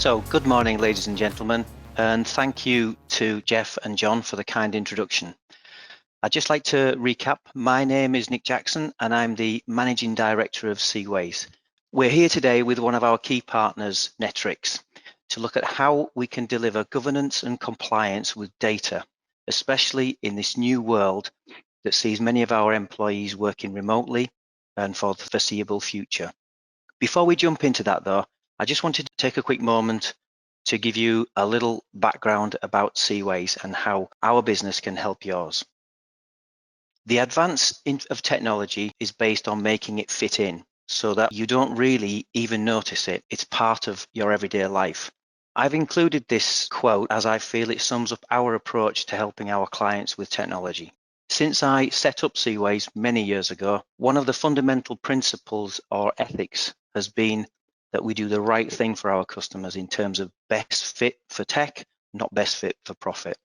So, good morning, ladies and gentlemen, and thank you to Jeff and John for the kind introduction. I'd just like to recap. My name is Nick Jackson, and I'm the Managing Director of CWays. We're here today with one of our key partners, Netwrix, to look at how we can deliver governance and compliance with data, especially in this new world that sees many of our employees working remotely and for the foreseeable future. Before we jump into that, though, I just wanted to take a quick moment to give you a little background about CWays and how our business can help yours. The advance of technology is based on making it fit in so that you don't really even notice it. It's part of your everyday life. I've included this quote as I feel it sums up our approach to helping our clients with technology. Since I set up CWays many years ago, one of the fundamental principles or ethics has been that we do the right thing for our customers in terms of best fit for tech, not best fit for profit.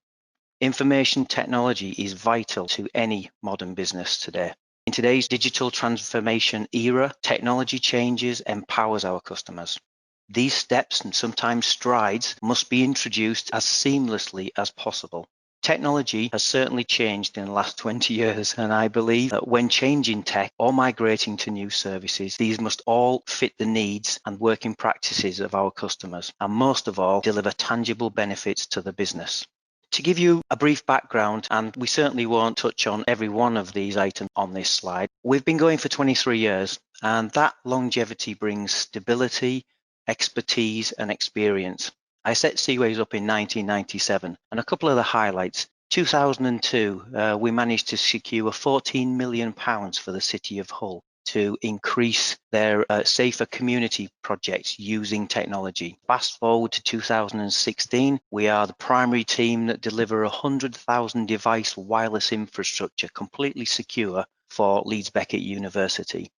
Information technology is vital to any modern business today. In today's digital transformation era, technology changes, empowers our customers. These steps and sometimes strides must be introduced as seamlessly as possible. Technology has certainly changed in the last 20 years, and I believe that when changing tech or migrating to new services, these must all fit the needs and working practices of our customers, and most of all, deliver tangible benefits to the business. To give you a brief background, and we certainly won't touch on every one of these items on this slide, we've been going for 23 years, and that longevity brings stability, expertise, and experience. I set CWays up in 1997, and a couple of the highlights. 2002, we managed to secure £14 million for the City of Hull to increase their safer community projects using technology. Fast forward to 2016, we are the primary team that deliver 100,000 device wireless infrastructure completely secure for Leeds Beckett University.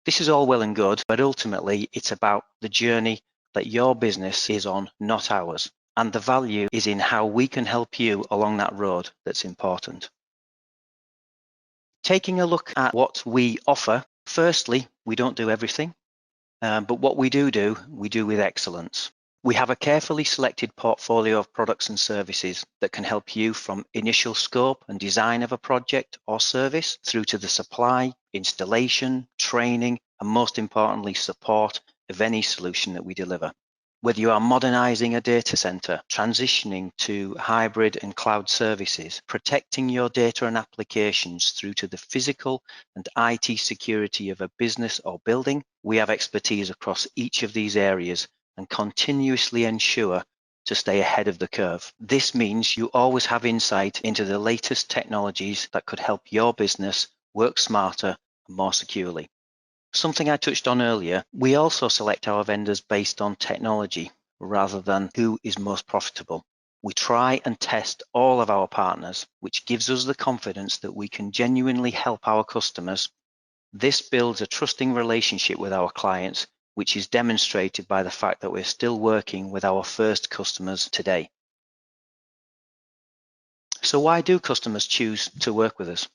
This is all well and good, but ultimately it's about the journey that your business is on, not ours. And the value is in how we can help you along that road that's important. Taking a look at what we offer, firstly, we don't do everything, but what we do, we do with excellence. We have a carefully selected portfolio of products and services that can help you from initial scope and design of a project or service through to the supply, installation, training, and most importantly, support of any solution that we deliver. Whether you are modernizing a data center, transitioning to hybrid and cloud services, protecting your data and applications through to the physical and IT security of a business or building, we have expertise across each of these areas and continuously ensure to stay ahead of the curve. This means you always have insight into the latest technologies that could help your business work smarter and more securely. Something I touched on earlier, we also select our vendors based on technology rather than who is most profitable. We try and test all of our partners, which gives us the confidence that we can genuinely help our customers. This builds a trusting relationship with our clients, which is demonstrated by the fact that we're still working with our first customers today. So why do customers choose to work with us?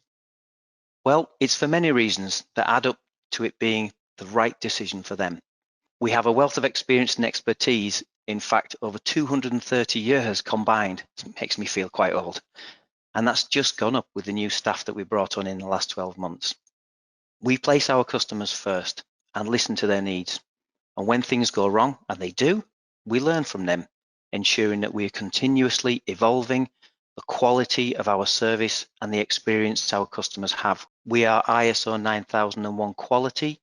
Well, it's for many reasons that add up to it being the right decision for them. We have a wealth of experience and expertise, in fact, over 230 years combined. It makes me feel quite old. And that's just gone up with the new staff that we brought on in the last 12 months. We place our customers first and listen to their needs. And when things go wrong, and they do, we learn from them, ensuring that we are continuously evolving the quality of our service and the experience our customers have. We are ISO 9001 quality,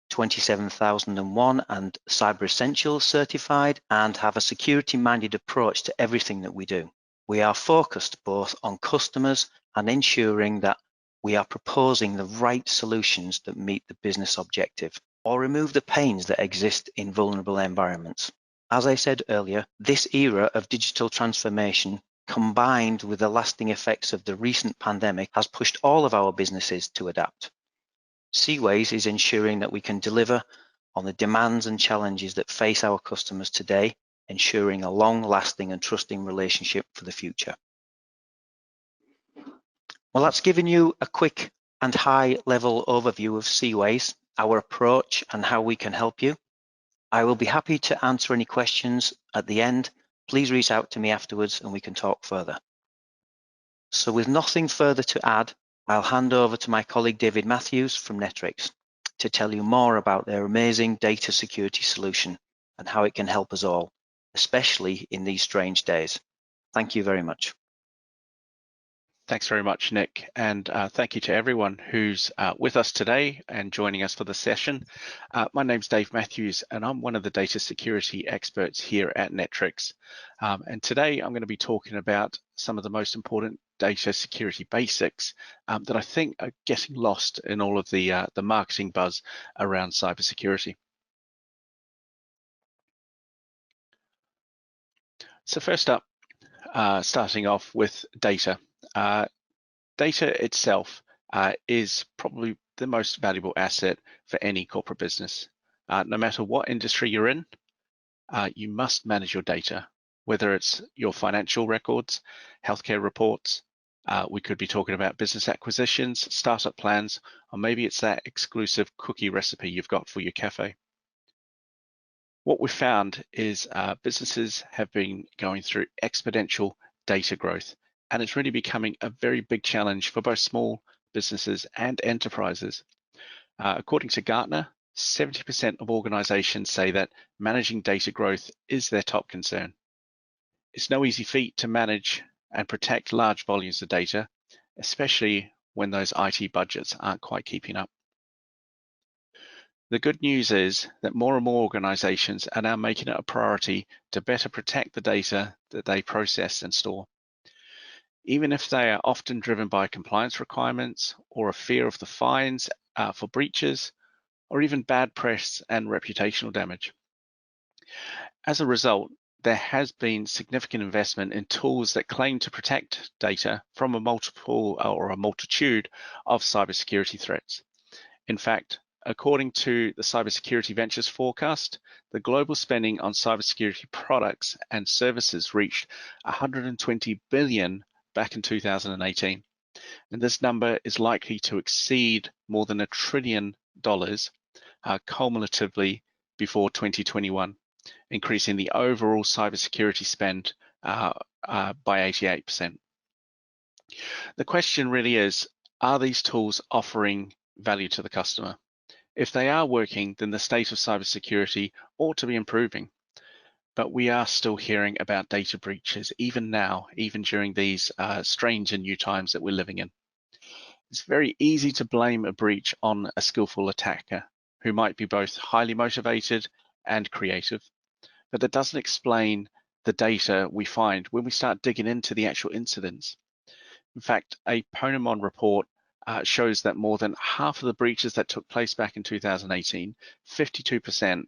27001 and Cyber Essentials certified, and have a security-minded approach to everything that we do. We are focused both on customers and ensuring that we are proposing the right solutions that meet the business objective or remove the pains that exist in vulnerable environments. As I said earlier, this era of digital transformation combined with the lasting effects of the recent pandemic has pushed all of our businesses to adapt. CWays is ensuring that we can deliver on the demands and challenges that face our customers today, ensuring a long-lasting and trusting relationship for the future. Well, that's given you a quick and high-level overview of CWays, our approach, and how we can help you. I will be happy to answer any questions at the end. Please reach out to me afterwards and we can talk further. So with nothing further to add, I'll hand over to my colleague David Matthews from Netwrix to tell you more about their amazing data security solution and how it can help us all, especially in these strange days. Thank you very much. Thanks very much, Nick, and thank you to everyone who's with us today and joining us for the session. My name's Dave Matthews, and I'm one of the data security experts here at Netwrix. And today I'm going to be talking about some of the most important data security basics that I think are getting lost in all of the marketing buzz around cybersecurity. So first up, starting off with data. Data itself is probably the most valuable asset for any corporate business. No matter what industry you're in, you must manage your data, whether it's your financial records, healthcare reports, we could be talking about business acquisitions, startup plans, or maybe it's that exclusive cookie recipe you've got for your cafe. What we've found is businesses have been going through exponential data growth, and it's really becoming a very big challenge for both small businesses and enterprises. According to Gartner, 70% of organizations say that managing data growth is their top concern. It's no easy feat to manage and protect large volumes of data, especially when those IT budgets aren't quite keeping up. The good news is that more and more organizations are now making it a priority to better protect the data that they process and store. Even if they are often driven by compliance requirements or a fear of the fines for breaches, or even bad press and reputational damage. As a result, there has been significant investment in tools that claim to protect data from a multitude of cybersecurity threats. In fact, according to the Cybersecurity Ventures forecast, the global spending on cybersecurity products and services reached 120 billion back in 2018. And this number is likely to exceed more than $1 trillion cumulatively before 2021, increasing the overall cybersecurity spend by 88%. The question really is, are these tools offering value to the customer? If they are working, then the state of cybersecurity ought to be improving. But we are still hearing about data breaches, even now, even during these strange and new times that we're living in. It's very easy to blame a breach on a skillful attacker who might be both highly motivated and creative, but that doesn't explain the data we find when we start digging into the actual incidents. In fact, a Ponemon report shows that more than half of the breaches that took place back in 2018, 52%,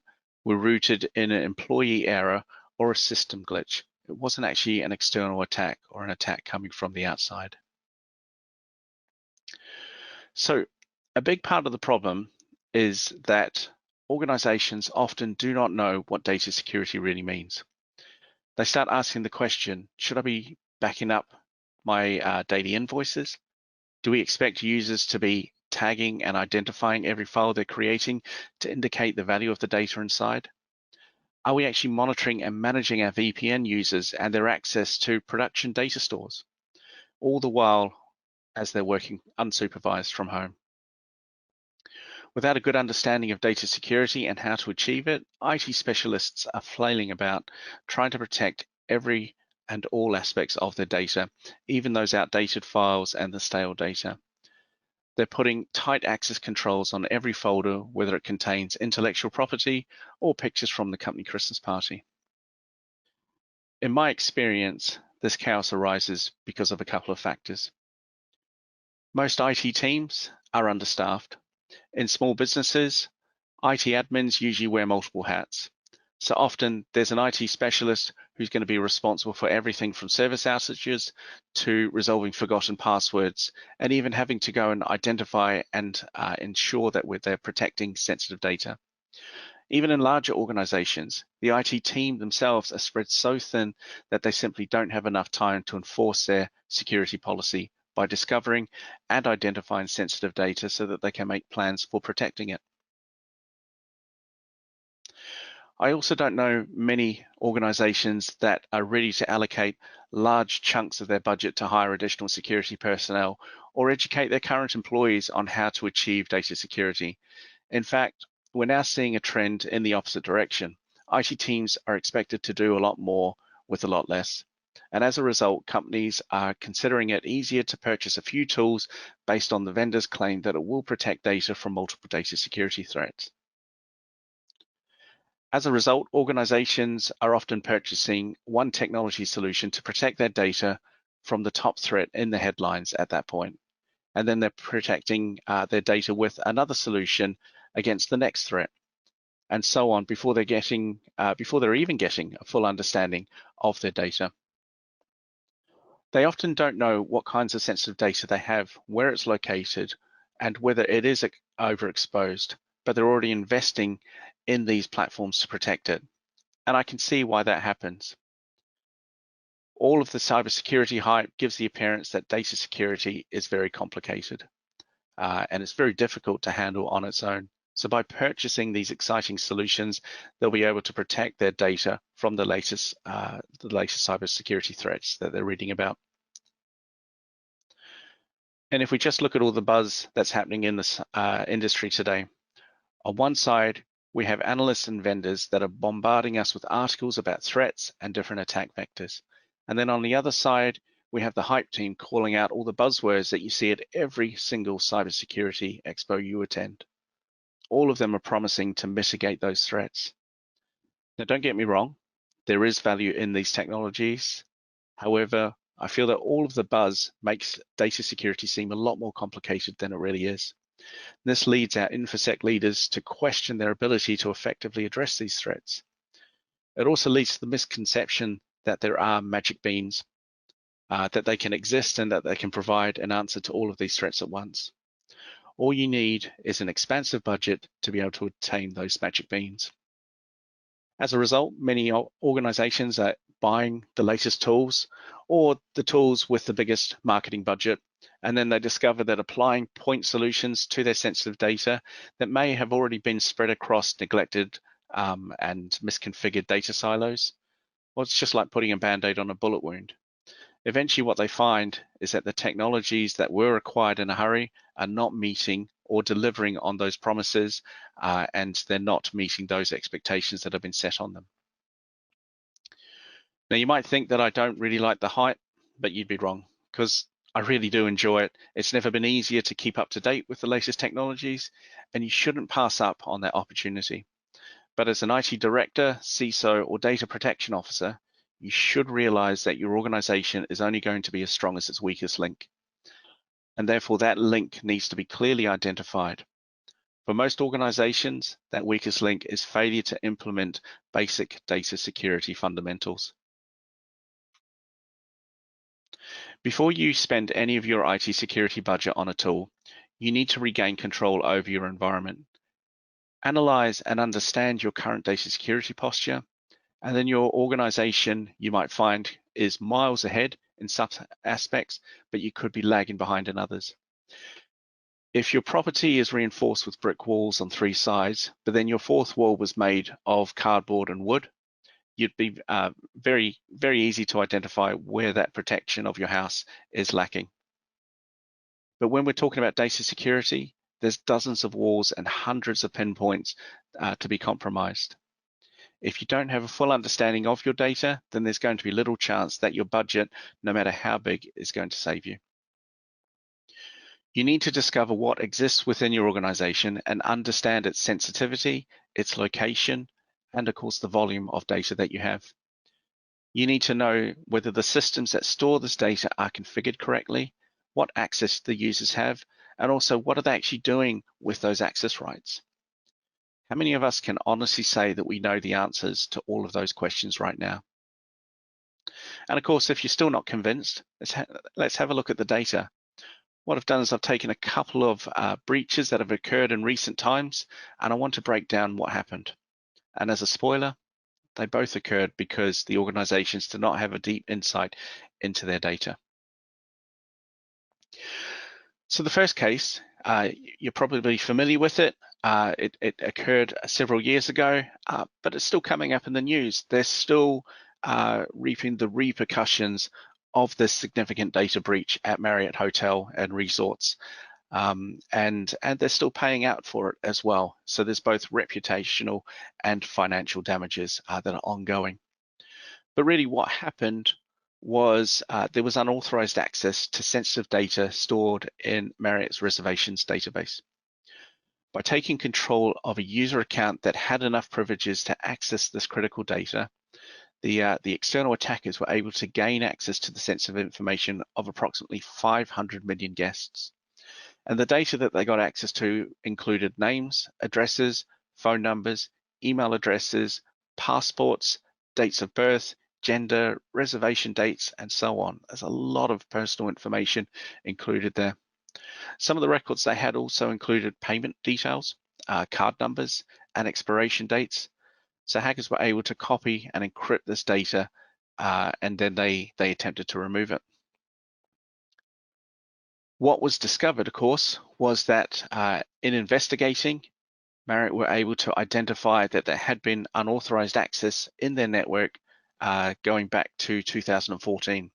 were rooted in an employee error or a system glitch. It wasn't actually an external attack or an attack coming from the outside. So a big part of the problem is that organizations often do not know what data security really means. They start asking the question, should I be backing up my daily invoices? Do we expect users to be tagging and identifying every file they're creating to indicate the value of the data inside? Are we actually monitoring and managing our VPN users and their access to production data stores, all the while as they're working unsupervised from home? Without a good understanding of data security and how to achieve it, IT specialists are flailing about trying to protect every and all aspects of their data, even those outdated files and the stale data. They're putting tight access controls on every folder, whether it contains intellectual property or pictures from the company Christmas party. In my experience, this chaos arises because of a couple of factors. Most IT teams are understaffed. In small businesses, IT admins usually wear multiple hats. So often there's an IT specialist who's going to be responsible for everything from service outages to resolving forgotten passwords, and even having to go and identify and ensure that they're protecting sensitive data. Even in larger organizations, the IT team themselves are spread so thin that they simply don't have enough time to enforce their security policy by discovering and identifying sensitive data so that they can make plans for protecting it. I also don't know many organizations that are ready to allocate large chunks of their budget to hire additional security personnel or educate their current employees on how to achieve data security. In fact, we're now seeing a trend in the opposite direction. IT teams are expected to do a lot more with a lot less. And as a result, companies are considering it easier to purchase a few tools based on the vendor's claim that it will protect data from multiple data security threats. As a result, organizations are often purchasing one technology solution to protect their data from the top threat in the headlines at that point. And then they're protecting their data with another solution against the next threat, and so on before they're even getting a full understanding of their data. They often don't know what kinds of sensitive data they have, where it's located, and whether it is overexposed, but they're already investing in these platforms to protect it. And I can see why that happens. All of the cybersecurity hype gives the appearance that data security is very complicated, and it's very difficult to handle on its own. So by purchasing these exciting solutions, they'll be able to protect their data from the latest cybersecurity threats that they're reading about. And if we just look at all the buzz that's happening in this industry today, on one side, we have analysts and vendors that are bombarding us with articles about threats and different attack vectors. And then on the other side, we have the hype team calling out all the buzzwords that you see at every single cybersecurity expo you attend. All of them are promising to mitigate those threats. Now, don't get me wrong, there is value in these technologies. However, I feel that all of the buzz makes data security seem a lot more complicated than it really is. This leads our InfoSec leaders to question their ability to effectively address these threats. It also leads to the misconception that there are magic beans, that they can exist and that they can provide an answer to all of these threats at once. All you need is an expansive budget to be able to obtain those magic beans. As a result, many organizations are buying the latest tools or the tools with the biggest marketing budget, and then they discover that applying point solutions to their sensitive data that may have already been spread across neglected and misconfigured data silos, well, it's just like putting a band-aid on a bullet wound. Eventually, what they find is that the technologies that were acquired in a hurry are not meeting or delivering on those promises, and they're not meeting those expectations that have been set on them. Now, you might think that I don't really like the hype, but you'd be wrong, because I really do enjoy it. It's never been easier to keep up to date with the latest technologies, and you shouldn't pass up on that opportunity. But as an IT director, CISO, or data protection officer, you should realize that your organization is only going to be as strong as its weakest link. And therefore, that link needs to be clearly identified. For most organizations, that weakest link is failure to implement basic data security fundamentals. Before you spend any of your IT security budget on a tool, you need to regain control over your environment. Analyze and understand your current data security posture, and then your organization, you might find, is miles ahead in some aspects, but you could be lagging behind in others. If your property is reinforced with brick walls on 3 sides, but then your 4th wall was made of cardboard and wood, you'd be very, very easy to identify where that protection of your house is lacking. But when we're talking about data security, there's dozens of walls and hundreds of pinpoints to be compromised. If you don't have a full understanding of your data, then there's going to be little chance that your budget, no matter how big, is going to save you. You need to discover what exists within your organization and understand its sensitivity, its location, and of course the volume of data that you have. You need to know whether the systems that store this data are configured correctly, what access the users have, and also what are they actually doing with those access rights. How many of us can honestly say that we know the answers to all of those questions right now? And of course, if you're still not convinced, let's have a look at the data. What I've done is I've taken a couple of breaches that have occurred in recent times, and I want to break down what happened. And as a spoiler, they both occurred because the organizations did not have a deep insight into their data. So the first case You're probably familiar with it. It occurred several years ago, but it's still coming up in the news. They're still reaping the repercussions of this significant data breach at Marriott Hotel and Resorts. And they're still paying out for it as well. So there's both reputational and financial damages that are ongoing. But really what happened was there was unauthorized access to sensitive data stored in Marriott's reservations database. By taking control of a user account that had enough privileges to access this critical data, the external attackers were able to gain access to the sensitive information of approximately 500 million guests. And the data that they got access to included names, addresses, phone numbers, email addresses, passports, dates of birth, gender, reservation dates, and so on. There's a lot of personal information included there. Some of the records they had also included payment details, card numbers, and expiration dates. So hackers were able to copy and encrypt this data, and then they attempted to remove it. What was discovered, of course, was that in investigating, Marriott were able to identify that there had been unauthorized access in their network going back to 2014.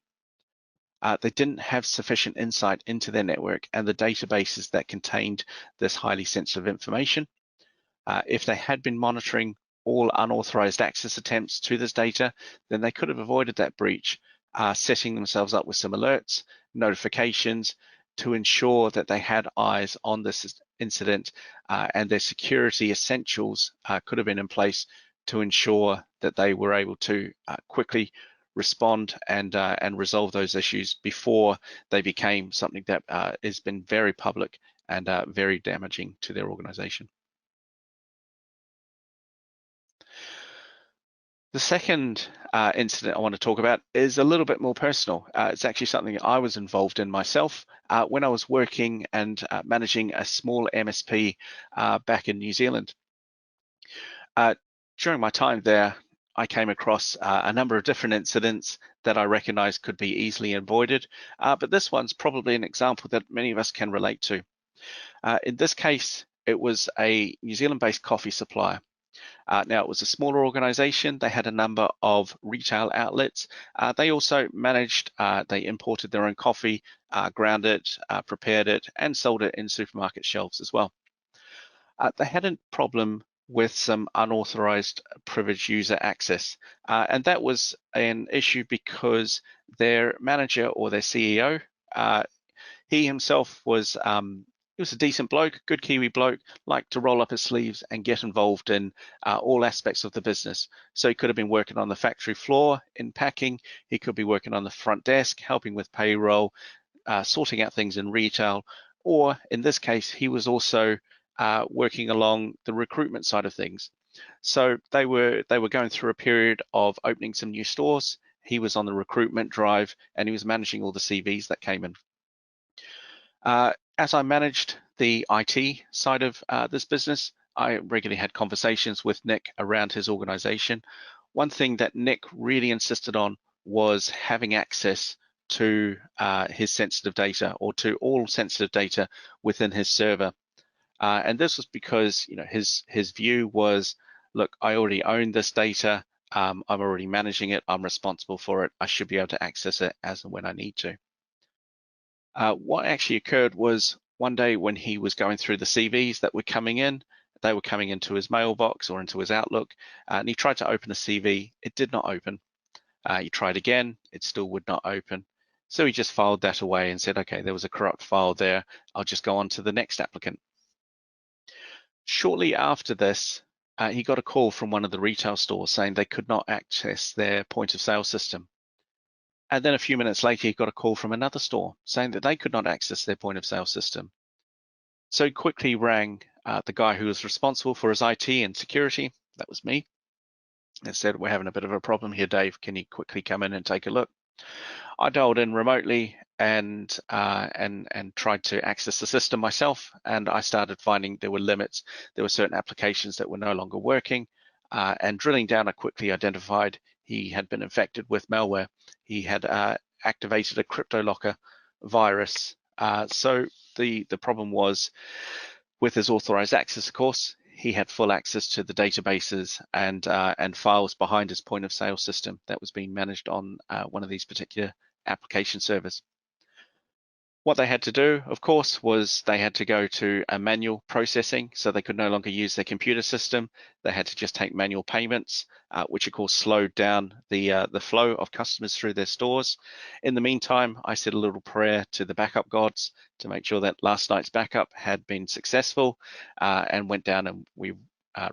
They didn't have sufficient insight into their network and the databases that contained this highly sensitive information. If they had been monitoring all unauthorized access attempts to this data, then they could have avoided that breach, setting themselves up with some alerts, notifications, to ensure that they had eyes on this incident, and their security essentials could have been in place to ensure that they were able to quickly respond and resolve those issues before they became something that has been very public and very damaging to their organization. The second incident I want to talk about is a little bit more personal. It's actually something I was involved in myself when I was working and managing a small MSP back in New Zealand. During my time there, I came across a number of different incidents that I recognized could be easily avoided, but this one's probably an example that many of us can relate to. In this case, it was a New Zealand-based coffee supplier. Now, it was a smaller organization. They had a number of retail outlets. They also managed, they imported their own coffee, ground it, prepared it, and sold it in supermarket shelves as well. They had a problem with some unauthorized privileged user access. And that was an issue because their manager or their CEO, he himself was he was a decent bloke, good Kiwi bloke, liked to roll up his sleeves and get involved in all aspects of the business. So he could have been working on the factory floor in packing, he could be working on the front desk, helping with payroll, sorting out things in retail, or in this case, he was also working along the recruitment side of things. So they were going through a period of opening some new stores. He was on the recruitment drive and he was managing all the CVs that came in. As I managed the IT side of this business, I regularly had conversations with Nick around his organization. One thing that Nick really insisted on was having access to his sensitive data, or to all sensitive data within his server. And this was because, you know, his view was, look, I already own this data. I'm already managing it. I'm responsible for it. I should be able to access it as and when I need to. What actually occurred was one day when he was going through the CVs that were coming in, they were coming into his mailbox or into his Outlook, and he tried to open a CV. It did not open. He tried again. It still would not open. So he just filed that away and said, okay, there was a corrupt file there. I'll just go on to the next applicant. Shortly after this, he got a call from one of the retail stores saying they could not access their point of sale system. And then a few minutes later, he got a call from another store saying that they could not access their point of sale system. So he quickly rang the guy who was responsible for his IT and security, that was me, and said, we're having a bit of a problem here, Dave. Can you quickly come in and take a look? I dialed in remotely and tried to access the system myself, and I started finding there were limits. There were certain applications that were no longer working, and drilling down, I quickly identified he had been infected with malware. He had activated a CryptoLocker virus. So the problem was with his authorized access, of course, he had full access to the databases and files behind his point of sale system that was being managed on one of these particular application servers. What they had to do, of course, was they had to go to a manual processing, so they could no longer use their computer system. They had to just take manual payments, which of course slowed down the flow of customers through their stores. In the meantime, I said a little prayer to the backup gods to make sure that last night's backup had been successful, and went down and we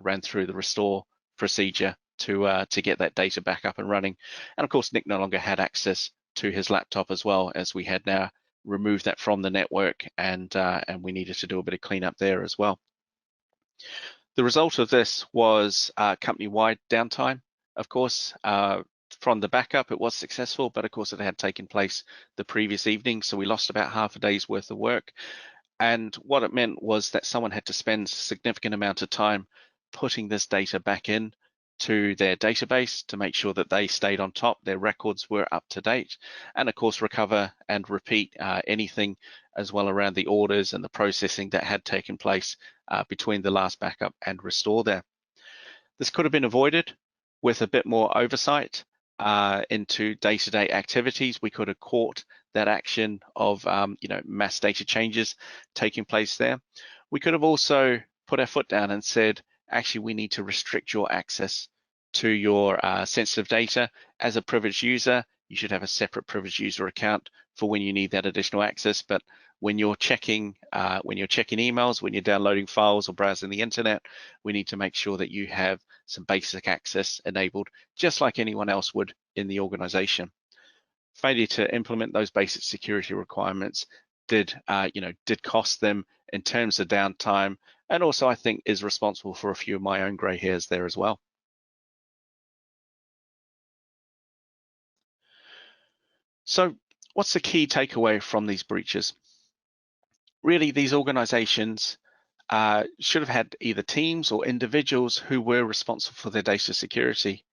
ran through the restore procedure to get that data back up and running. And of course, Nick no longer had access to his laptop as well, as we had now remove that from the network, and we needed to do a bit of cleanup there as well. The result of this was company-wide downtime. Of course, from the backup, it was successful, but of course it had taken place the previous evening, so we lost about half a day's worth of work. And what it meant was that someone had to spend a significant amount of time putting this data back in to their database to make sure that they stayed on top, their records were up to date, and of course recover and repeat anything as well around the orders and the processing that had taken place between the last backup and restore there. This could have been avoided with a bit more oversight into day-to-day activities. We could have caught that action of mass data changes taking place there. We could have also put our foot down and said, actually, we need to restrict your access to your sensitive data. As a privileged user, you should have a separate privileged user account for when you need that additional access. But when you're checking emails, when you're downloading files or browsing the internet, we need to make sure that you have some basic access enabled, just like anyone else would in the organization. Failure to implement those basic security requirements did cost them in terms of downtime, and also I think is responsible for a few of my own gray hairs there as well. So what's the key takeaway from these breaches? Really, these organizations should have had either teams or individuals who were responsible for their data security.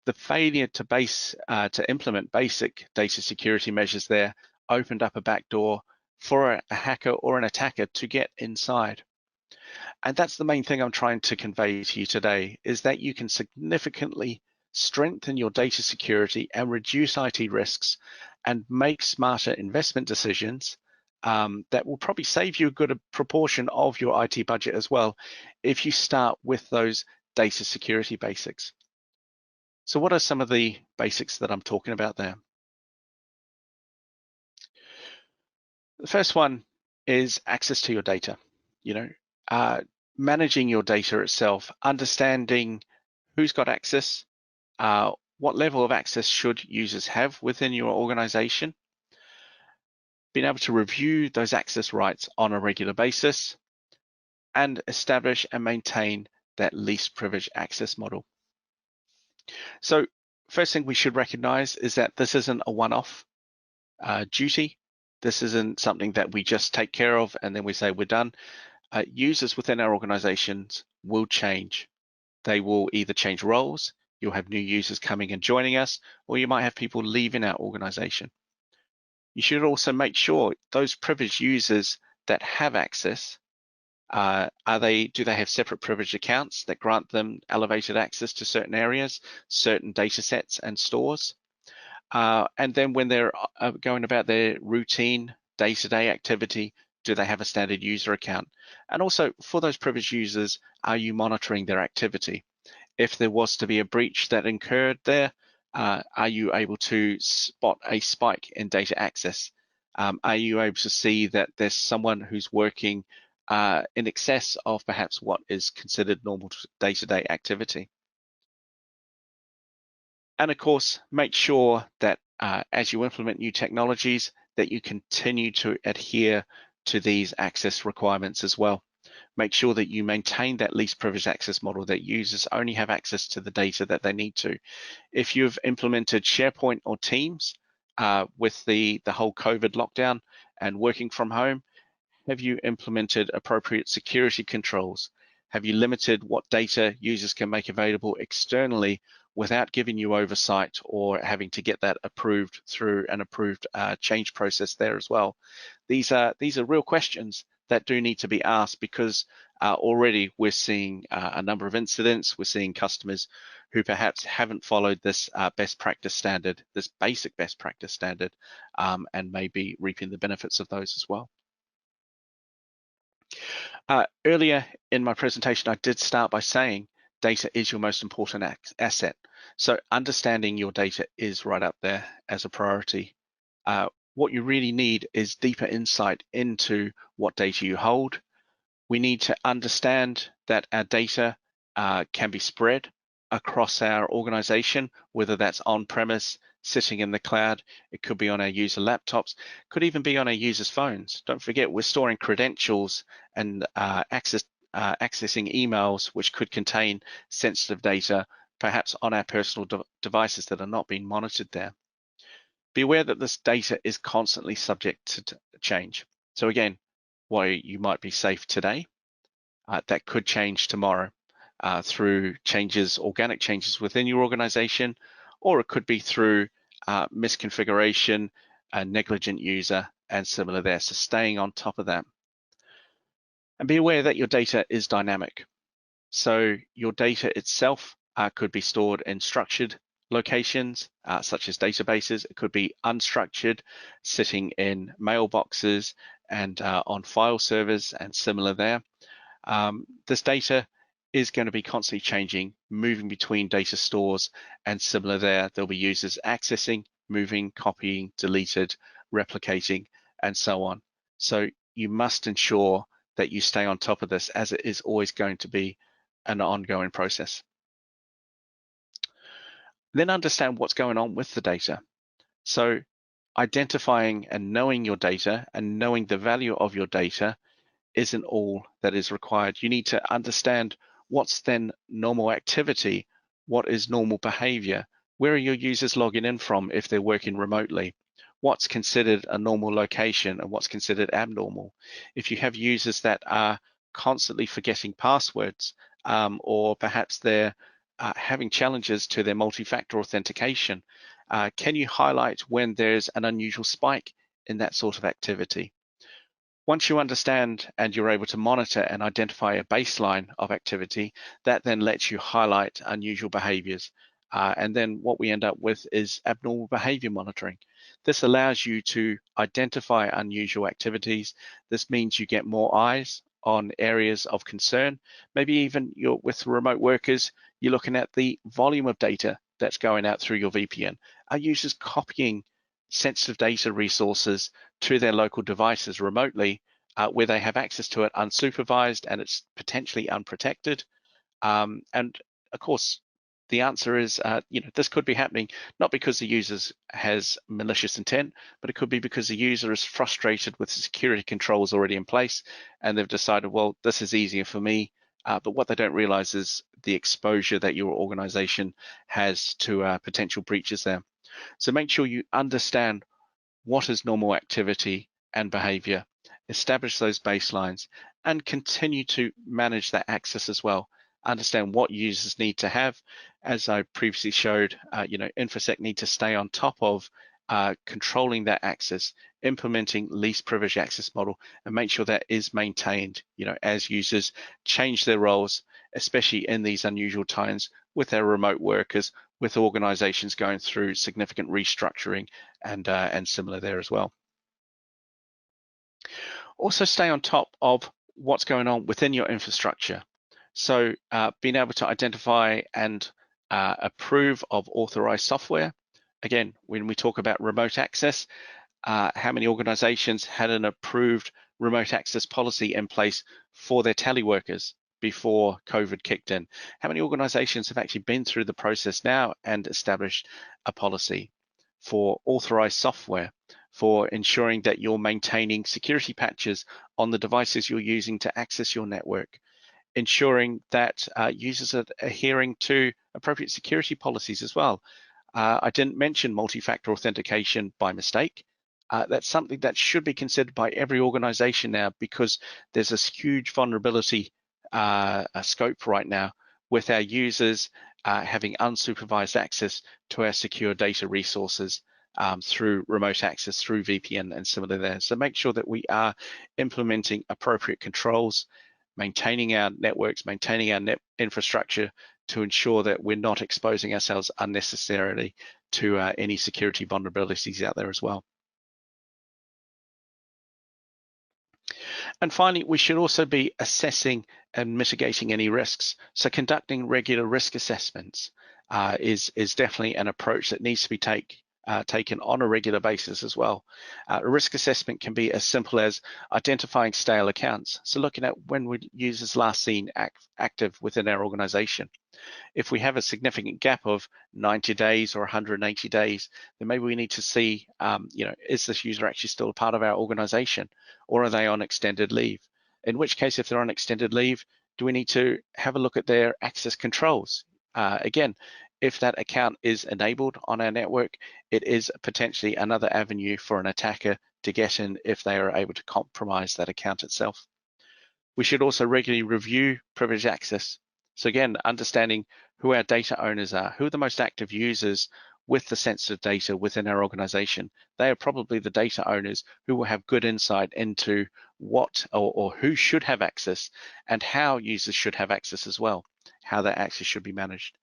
The failure to implement basic data security measures there opened up a backdoor for a hacker or an attacker to get inside. And that's the main thing I'm trying to convey to you today, is that you can significantly strengthen your data security and reduce IT risks and make smarter investment decisions that will probably save you a good proportion of your IT budget as well if you start with those data security basics. So what are some of the basics that I'm talking about there? The first one is access to your data. Managing your data itself, understanding who's got access, what level of access should users have within your organization, being able to review those access rights on a regular basis, and establish and maintain that least privilege access model. So first thing we should recognize is that this isn't a one-off duty. This isn't something that we just take care of and then we say we're done. Users within our organizations will change. They will either change roles, you'll have new users coming and joining us, or you might have people leaving our organization. You should also make sure those privileged users that have access, do they have separate privileged accounts that grant them elevated access to certain areas, certain data sets and stores? And then when they're going about their routine day-to-day activity, do they have a standard user account? And also for those privileged users, are you monitoring their activity? If there was to be a breach that occurred there, are you able to spot a spike in data access? Are you able to see that there's someone who's working in excess of perhaps what is considered normal day-to-day activity? And of course, make sure that as you implement new technologies, that you continue to adhere to these access requirements as well. Make sure that you maintain that least privileged access model, that users only have access to the data that they need to. If you've implemented SharePoint or Teams with the whole COVID lockdown and working from home, have you implemented appropriate security controls? Have you limited what data users can make available externally without giving you oversight or having to get that approved through an approved change process there as well. These are real questions that do need to be asked, because already we're seeing a number of incidents. We're seeing customers who perhaps haven't followed this best practice standard, this basic best practice standard, and may be reaping the benefits of those as well. Earlier in my presentation, I did start by saying data is your most important asset. So understanding your data is right up there as a priority. What you really need is deeper insight into what data you hold. We need to understand that our data can be spread across our organization, whether that's on-premise, sitting in the cloud, it could be on our user laptops, could even be on our users' phones. Don't forget, we're storing credentials and accessing emails which could contain sensitive data, perhaps on our personal devices that are not being monitored there. Be aware that this data is constantly subject to change. So again, while you might be safe today, that could change tomorrow through changes, organic changes within your organization, or it could be through misconfiguration, a negligent user, and similar there. So staying on top of that. And be aware that your data is dynamic. So your data itself could be stored in structured locations, such as databases. It could be unstructured, sitting in mailboxes and on file servers and similar there. This data is going to be constantly changing, moving between data stores and similar there. There'll be users accessing, moving, copying, deleted, replicating, and so on. So you must ensure that you stay on top of this, as it is always going to be an ongoing process. Then understand what's going on with the data. So identifying and knowing your data and knowing the value of your data isn't all that is required. You need to understand what's then normal activity, what is normal behavior, where are your users logging in from if they're working remotely, what's considered a normal location and what's considered abnormal. If you have users that are constantly forgetting passwords, or perhaps they're having challenges to their multi-factor authentication, can you highlight when there's an unusual spike in that sort of activity? Once you understand and you're able to monitor and identify a baseline of activity, that then lets you highlight unusual behaviors. And then what we end up with is abnormal behavior monitoring. This allows you to identify unusual activities. This means you get more eyes on areas of concern. Maybe even with remote workers, you're looking at the volume of data that's going out through your VPN. Are users copying sensitive data resources to their local devices remotely, where they have access to it unsupervised and it's potentially unprotected? And of course, the answer is, this could be happening not because the user has malicious intent, but it could be because the user is frustrated with the security controls already in place, and they've decided, well, this is easier for me. But what they don't realize is the exposure that your organization has to potential breaches there. So make sure you understand what is normal activity and behavior, establish those baselines, and continue to manage that access as well. Understand what users need to have. As I previously showed, InfoSec need to stay on top of controlling that access, implementing least privilege access model, and make sure that is maintained, as users change their roles, especially in these unusual times with their remote workers, with organizations going through significant restructuring and similar there as well. Also stay on top of what's going on within your infrastructure. So being able to identify and approve of authorized software. Again, when we talk about remote access, how many organizations had an approved remote access policy in place for their teleworkers before COVID kicked in? How many organizations have actually been through the process now and established a policy for authorized software, for ensuring that you're maintaining security patches on the devices you're using to access your network, ensuring that users are adhering to appropriate security policies as well. I didn't mention multi-factor authentication by mistake. That's something that should be considered by every organization now, because there's a huge vulnerability scope right now with our users having unsupervised access to our secure data resources through remote access, through VPN and similar there. So make sure that we are implementing appropriate controls, maintaining our networks, maintaining our net infrastructure to ensure that we're not exposing ourselves unnecessarily to any security vulnerabilities out there as well. And finally, we should also be assessing and mitigating any risks. So conducting regular risk assessments is definitely an approach that needs to be taken on a regular basis as well. A risk assessment can be as simple as identifying stale accounts. So looking at when were users last seen active within our organization. If we have a significant gap of 90 days or 180 days, then maybe we need to see, is this user actually still a part of our organization, or are they on extended leave? In which case, if they're on extended leave, do we need to have a look at their access controls? Again, if that account is enabled on our network, it is potentially another avenue for an attacker to get in if they are able to compromise that account itself. We should also regularly review privileged access. So again, understanding who our data owners are, who are the most active users with the sensitive data within our organization. They are probably the data owners who will have good insight into what or who should have access and how users should have access as well, how that access should be managed.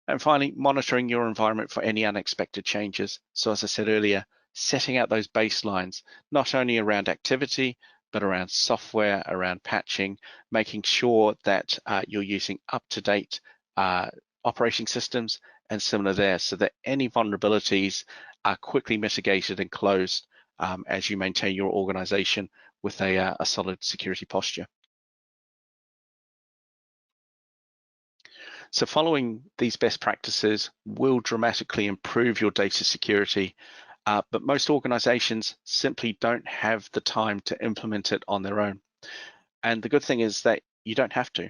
And finally, monitoring your environment for any unexpected changes. So as I said earlier, setting out those baselines, not only around activity, but around software, around patching, making sure that you're using up-to-date operating systems and similar there, so that any vulnerabilities are quickly mitigated and closed as you maintain your organization with a solid security posture. So following these best practices will dramatically improve your data security, but most organizations simply don't have the time to implement it on their own. And the good thing is that you don't have to.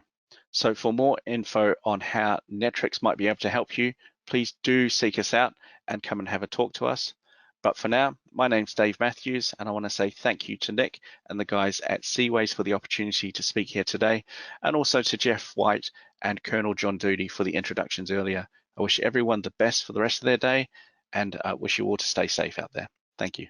So for more info on how Netwrix might be able to help you, please do seek us out and come and have a talk to us. But for now, my name's Dave Matthews, and I want to say thank you to Nick and the guys at CWays for the opportunity to speak here today, and also to Jeff White and Colonel John Doody for the introductions earlier. I wish everyone the best for the rest of their day, and wish you all to stay safe out there. Thank you.